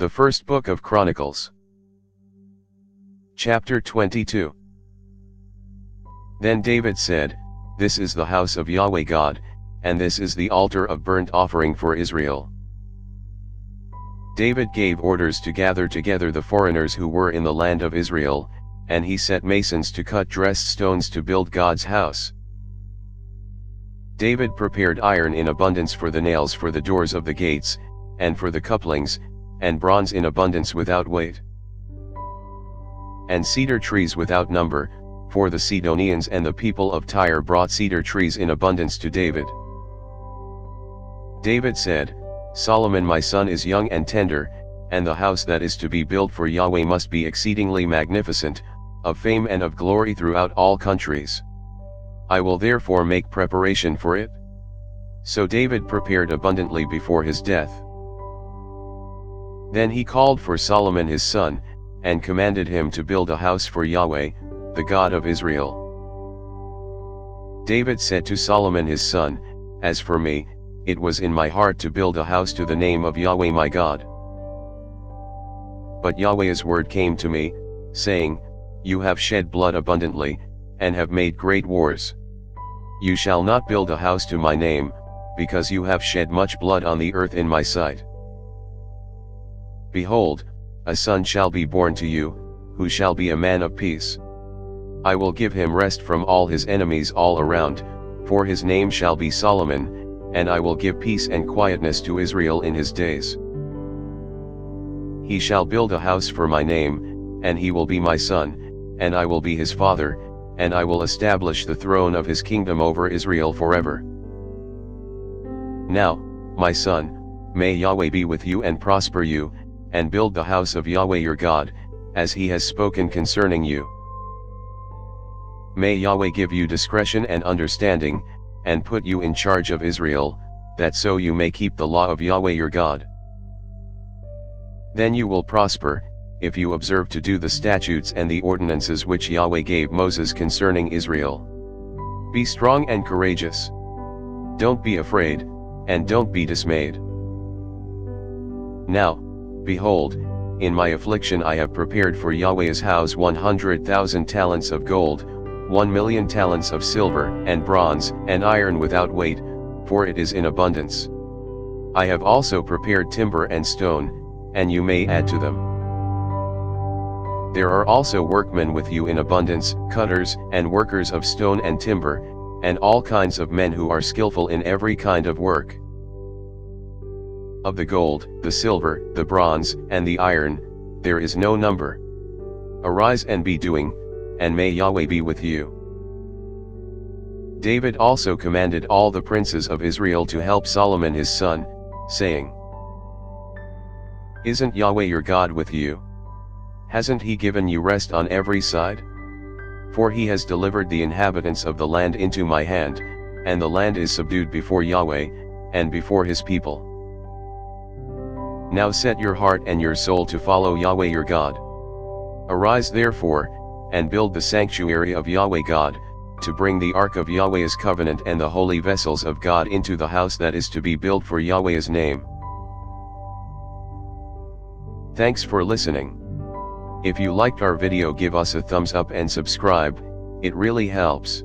The first book of Chronicles. Chapter 22. Then David said, "This is the house of Yahweh God, and this is the altar of burnt offering for Israel." David gave orders to gather together the foreigners who were in the land of Israel, and he set masons to cut dressed stones to build God's house. David prepared iron in abundance for the nails for the doors of the gates, and for the couplings, and bronze in abundance without weight, and cedar trees without number, for the Sidonians and the people of Tyre brought cedar trees in abundance to David. David said, "Solomon my son is young and tender, and the house that is to be built for Yahweh must be exceedingly magnificent, of fame and of glory throughout all countries. I will therefore make preparation for it." So David prepared abundantly before his death. Then he called for Solomon his son, and commanded him to build a house for Yahweh, the God of Israel. David said to Solomon his son, "As for me, it was in my heart to build a house to the name of Yahweh my God. But Yahweh's word came to me, saying, You have shed blood abundantly, and have made great wars. You shall not build a house to my name, because you have shed much blood on the earth in my sight. Behold, a son shall be born to you, who shall be a man of peace. I will give him rest from all his enemies all around, for his name shall be Solomon, and I will give peace and quietness to Israel in his days. He shall build a house for my name, and he will be my son, and I will be his father, and I will establish the throne of his kingdom over Israel forever. Now, my son, may Yahweh be with you and prosper you, and build the house of Yahweh your God, as he has spoken concerning you. May Yahweh give you discretion and understanding, and put you in charge of Israel, that so you may keep the law of Yahweh your God. Then you will prosper, if you observe to do the statutes and the ordinances which Yahweh gave Moses concerning Israel. Be strong and courageous. Don't be afraid, and don't be dismayed. Now, behold, in my affliction I have prepared for Yahweh's house 100,000 talents of gold, 1,000,000 talents of silver and bronze and iron without weight, for it is in abundance. I have also prepared timber and stone, and you may add to them. There are also workmen with you in abundance, cutters and workers of stone and timber, and all kinds of men who are skillful in every kind of work. Of the gold, the silver, the bronze, and the iron, there is no number. Arise and be doing, and may Yahweh be with you." David also commanded all the princes of Israel to help Solomon his son, saying, "Isn't Yahweh your God with you? Hasn't he given you rest on every side? For he has delivered the inhabitants of the land into my hand, and the land is subdued before Yahweh, and before his people. Now set your heart and your soul to follow Yahweh your God. Arise therefore, and build the sanctuary of Yahweh God, to bring the ark of Yahweh's covenant and the holy vessels of God into the house that is to be built for Yahweh's name." Thanks for listening. If you liked our video, give us a thumbs up and subscribe, it really helps.